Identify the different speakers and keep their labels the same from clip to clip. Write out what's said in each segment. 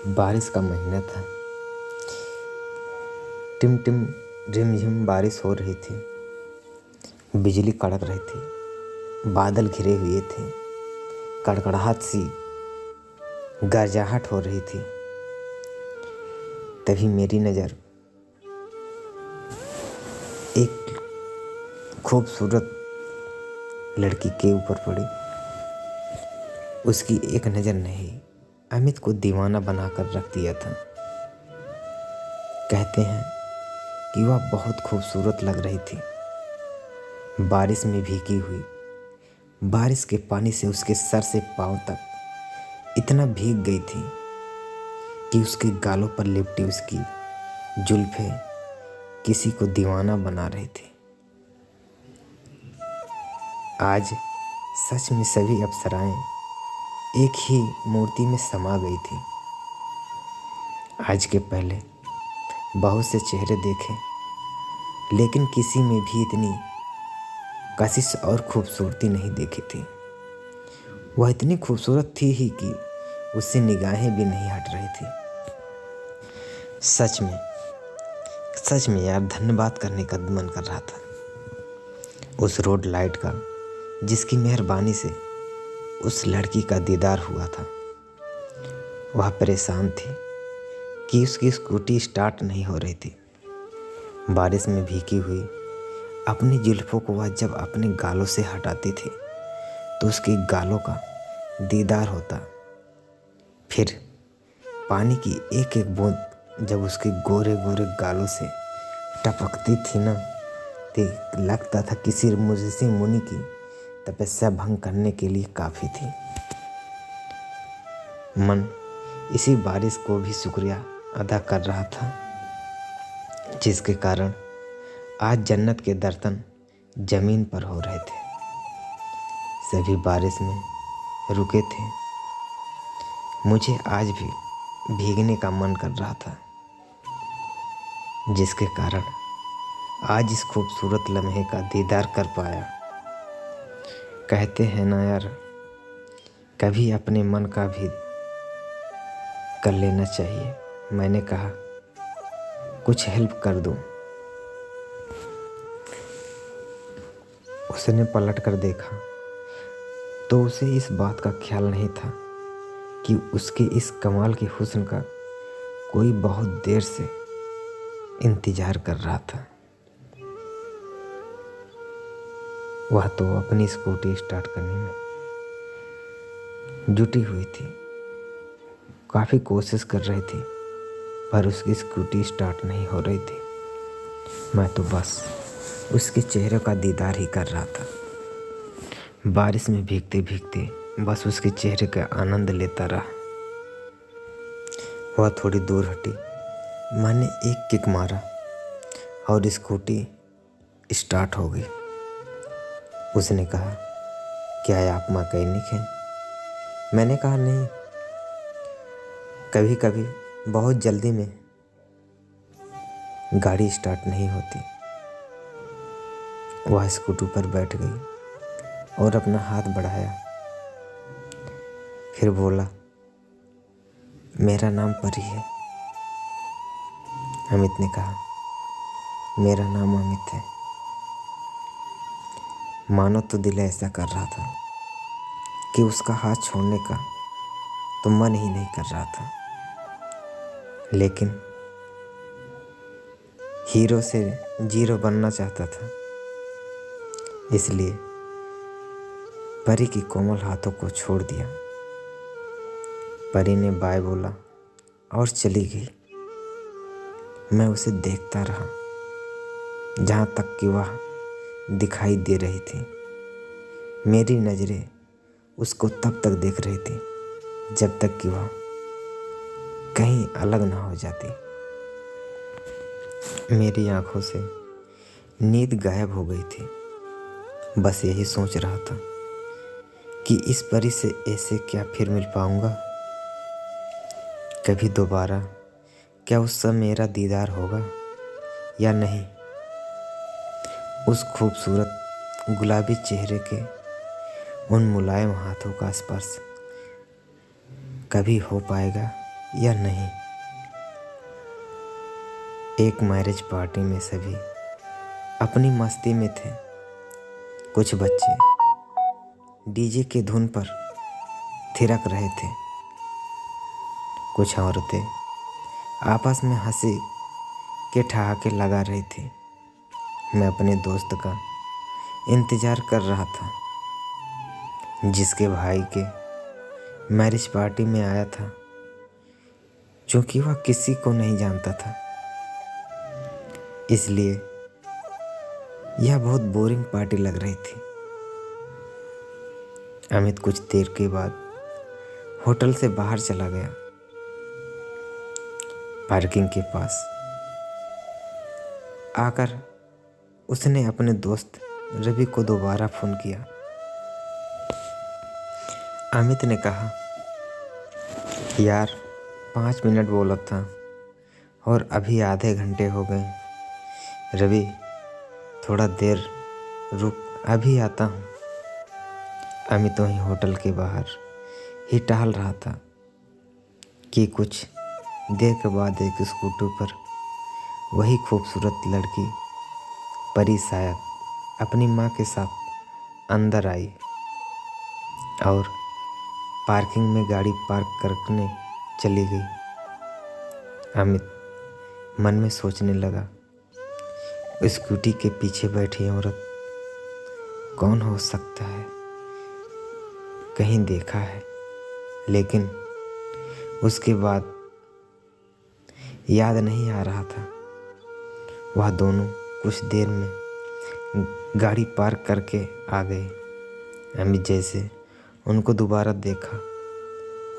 Speaker 1: बारिश का महीना था। टिम टिम रिमझिम बारिश हो रही थी। बिजली कड़क रही थी। बादल घिरे हुए थे। कड़कड़ाहट सी गरजाहट हो रही थी। तभी मेरी नज़र एक खूबसूरत लड़की के ऊपर पड़ी। उसकी एक नज़र नहीं अमित को दीवाना बनाकर रख दिया था। कहते हैं कि वह बहुत खूबसूरत लग रही थी। बारिश में भीगी हुई, बारिश के पानी से उसके सर से पांव तक इतना भीग गई थी कि उसके गालों पर लिपटी उसकी जुल्फें किसी को दीवाना बना रही थी। आज सच में सभी अप्सराएं एक ही मूर्ति में समा गई थी। आज के पहले बहुत से चेहरे देखे, लेकिन किसी में भी इतनी कशिश और खूबसूरती नहीं देखी थी। वह इतनी खूबसूरत थी ही कि उससे निगाहें भी नहीं हट रही थी। सच में यार, धन्यवाद करने का मन कर रहा था उस रोड लाइट का, जिसकी मेहरबानी से उस लड़की का दीदार हुआ था। वह परेशान थी कि उसकी स्कूटी स्टार्ट नहीं हो रही थी। बारिश में भीगी हुई अपनी जुल्फों को वह जब अपने गालों से हटाती थी तो उसके गालों का दीदार होता। फिर पानी की एक एक बूंद जब उसके गोरे गोरे गालों से टपकती थी ना, तो लगता था किसी ऋषि मुनि की तपस्या भंग करने के लिए काफ़ी थी। मन इसी बारिश को भी शुक्रिया अदा कर रहा था, जिसके कारण आज जन्नत के दर्शन जमीन पर हो रहे थे। सभी बारिश में रुके थे। मुझे आज भी भीगने का मन कर रहा था, जिसके कारण आज इस खूबसूरत लम्हे का दीदार कर पाया। कहते हैं ना यार, कभी अपने मन का भी कर लेना चाहिए। मैंने कहा कुछ हेल्प कर दूं। उसने पलट कर देखा तो उसे इस बात का ख्याल नहीं था कि उसके इस कमाल के हुस्न का कोई बहुत देर से इंतजार कर रहा था। वह तो अपनी स्कूटी स्टार्ट करने में जुटी हुई थी। काफ़ी कोशिश कर रही थी, पर उसकी स्कूटी स्टार्ट नहीं हो रही थी। मैं तो बस उसके चेहरे का दीदार ही कर रहा था। बारिश में भीगते भीगते बस उसके चेहरे का आनंद लेता रहा। वह थोड़ी दूर हटी। मैंने एक किक मारा और स्कूटी स्टार्ट हो गई। उसने कहा, क्या आप मैकेनिक हैं? मैंने कहा, नहीं, कभी कभी बहुत जल्दी में गाड़ी स्टार्ट नहीं होती। वह स्कूटी पर बैठ गई और अपना हाथ बढ़ाया। फिर बोला, मेरा नाम परी है। अमित ने कहा, मेरा नाम अमित है। मानो तो दिल ऐसा कर रहा था कि उसका हाथ छोड़ने का तो मन ही नहीं कर रहा था, लेकिन हीरो से जीरो बनना चाहता था। इसलिए परी की कोमल हाथों को छोड़ दिया। परी ने बाय बोला और चली गई। मैं उसे देखता रहा जहाँ तक कि वह दिखाई दे रही थी। मेरी नज़रें उसको तब तक देख रही थी जब तक कि वह कहीं अलग ना हो जाती। मेरी आंखों से नींद गायब हो गई थी। बस यही सोच रहा था कि इस परी से ऐसे क्या फिर मिल पाऊंगा कभी दोबारा? क्या उस समय मेरा दीदार होगा या नहीं? उस खूबसूरत गुलाबी चेहरे के उन मुलायम हाथों का स्पर्श कभी हो पाएगा या नहीं। एक मैरिज पार्टी में सभी अपनी मस्ती में थे। कुछ बच्चे डीजे की धुन पर थिरक रहे थे। कुछ औरतें आपस में हंसी के ठहाके लगा रही थी। मैं अपने दोस्त का इंतज़ार कर रहा था, जिसके भाई के मैरिज पार्टी में आया था, क्योंकि वह किसी को नहीं जानता था। इसलिए यह बहुत बोरिंग पार्टी लग रही थी। अमित कुछ देर के बाद होटल से बाहर चला गया। पार्किंग के पास आकर उसने अपने दोस्त रवि को दोबारा फ़ोन किया। अमित ने कहा, यार 5 मिनट बोला था और अभी आधे घंटे हो गए। रवि, थोड़ा देर रुक, अभी आता हूँ। अमित वहीं होटल के बाहर ही टहल रहा था कि कुछ देर के बाद एक स्कूटर पर वही खूबसूरत लड़की परी शायद अपनी माँ के साथ अंदर आई और पार्किंग में गाड़ी पार्क करने चली गई। अमित मन में सोचने लगा, स्कूटी के पीछे बैठी औरत कौन हो सकता है? कहीं देखा है, लेकिन उसके बाद याद नहीं आ रहा था। वह दोनों कुछ देर में गाड़ी पार्क करके आ गए। अमित जैसे उनको दोबारा देखा,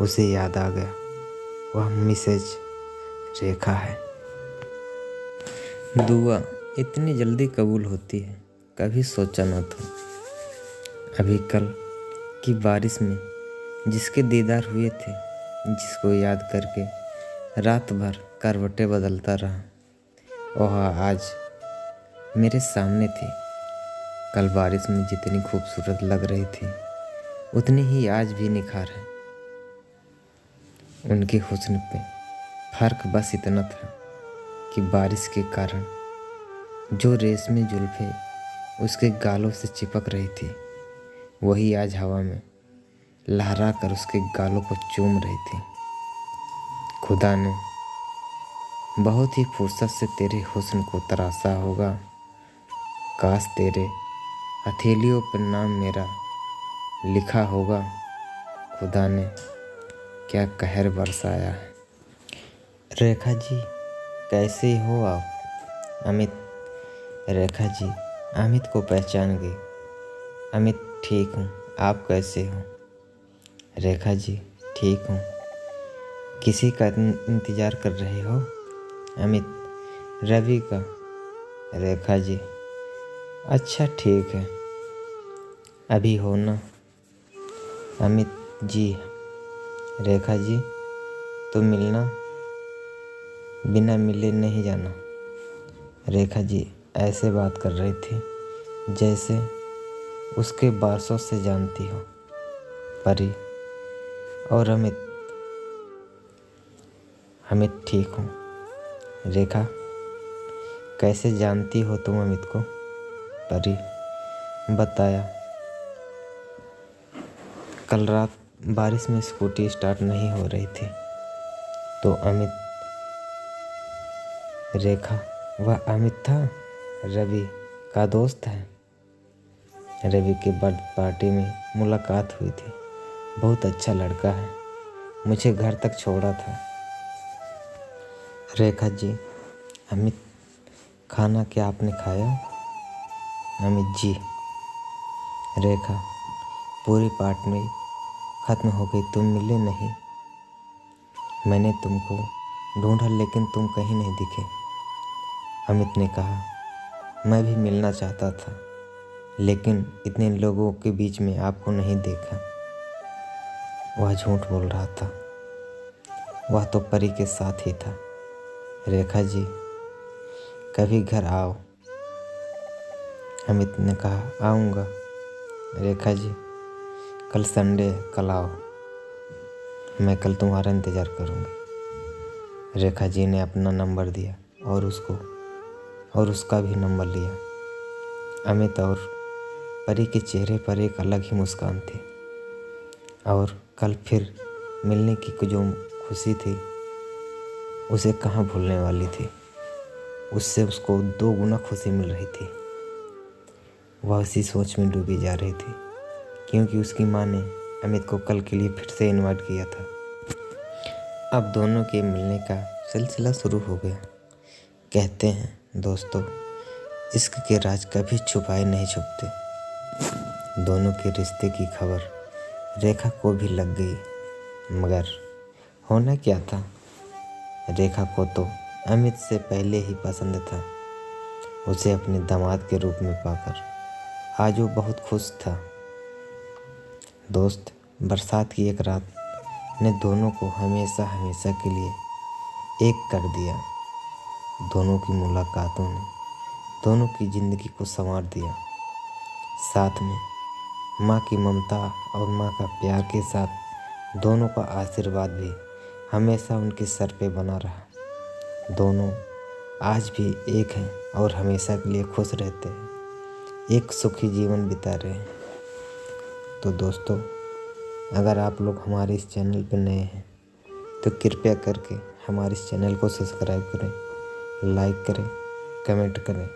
Speaker 1: उसे याद आ गया वह मिसेज रेखा है। दुआ इतनी जल्दी कबूल होती है, कभी सोचा न था। अभी कल की बारिश में जिसके दीदार हुए थे, जिसको याद करके रात भर करवटें बदलता रहा, वह आज मेरे सामने थी। कल बारिश में जितनी खूबसूरत लग रही थी, उतनी ही आज भी निखार है। उनके हुस्न पे फर्क बस इतना था कि बारिश के कारण जो रेशमी जुल्फें उसके गालों से चिपक रही थी, वही आज हवा में लहरा कर उसके गालों को चूम रही थी। खुदा ने बहुत ही फुर्सत से तेरे हुस्न को तराशा होगा। काश तेरे हथेलियों पर नाम मेरा लिखा होगा। खुदा ने क्या कहर बरसाया है। रेखा जी, कैसे हो आप? अमित। रेखा जी अमित को पहचान गई। अमित, ठीक हूँ, आप कैसे हो? रेखा जी, ठीक हूँ। किसी का इंतज़ार कर रहे हो? अमित, रवि का। रेखा जी, अच्छा ठीक है, अभी हो ना? अमित जी, रेखा जी तो मिलना, बिना मिले नहीं जाना। रेखा जी ऐसे बात कर रही थी जैसे उसके बारसों से जानती हो। परी और अमित। अमित, ठीक हूँ। रेखा, कैसे जानती हो तुम अमित को? परी, बताया, कल रात बारिश में स्कूटी स्टार्ट नहीं हो रही थी तो अमित। रेखा, वह अमित था, रवि का दोस्त है। रवि के बर्थडे पार्टी में मुलाकात हुई थी। बहुत अच्छा लड़का है, मुझे घर तक छोड़ा था। रेखा जी, अमित, खाना क्या आपने खाया? अमित जी। रेखा, पूरी पार्टी ख़त्म हो गई, तुम मिले नहीं। मैंने तुमको ढूंढा लेकिन तुम कहीं नहीं दिखे। अमित ने कहा, मैं भी मिलना चाहता था, लेकिन इतने लोगों के बीच में आपको नहीं देखा। वह झूठ बोल रहा था, वह तो परी के साथ ही था। रेखा जी, कभी घर आओ। अमित ने कहा, आऊँगा। रेखा जी, कल संडे है, कल आओ, मैं कल तुम्हारा इंतज़ार करूँगी। रेखा जी ने अपना नंबर दिया और उसका भी नंबर लिया। अमित और परी के चेहरे पर एक अलग ही मुस्कान थी और कल फिर मिलने की जो खुशी थी उसे कहाँ भूलने वाली थी। उससे उसको 2 गुना खुशी मिल रही थी। वह उसी सोच में डूबी जा रही थी क्योंकि उसकी माँ ने अमित को कल के लिए फिर से इनवाइट किया था। अब दोनों के मिलने का सिलसिला शुरू हो गया। कहते हैं दोस्तों, इश्क के राज कभी छुपाए नहीं छुपते। दोनों के रिश्ते की खबर रेखा को भी लग गई, मगर होना क्या था, रेखा को तो अमित से पहले ही पसंद था। उसे अपने दामाद के रूप में पाकर आज वो बहुत खुश था। दोस्त, बरसात की एक रात ने दोनों को हमेशा हमेशा के लिए एक कर दिया। दोनों की मुलाकातों ने दोनों की ज़िंदगी को संवार दिया। साथ में माँ की ममता और माँ का प्यार के साथ दोनों का आशीर्वाद भी हमेशा उनके सर पे बना रहा। दोनों आज भी एक हैं और हमेशा के लिए खुश रहते हैं, एक सुखी जीवन बिता रहे हैं। तो दोस्तों, अगर आप लोग हमारे इस चैनल पर नए हैं तो कृपया करके हमारे इस चैनल को सब्सक्राइब करें, लाइक करें, कमेंट करें।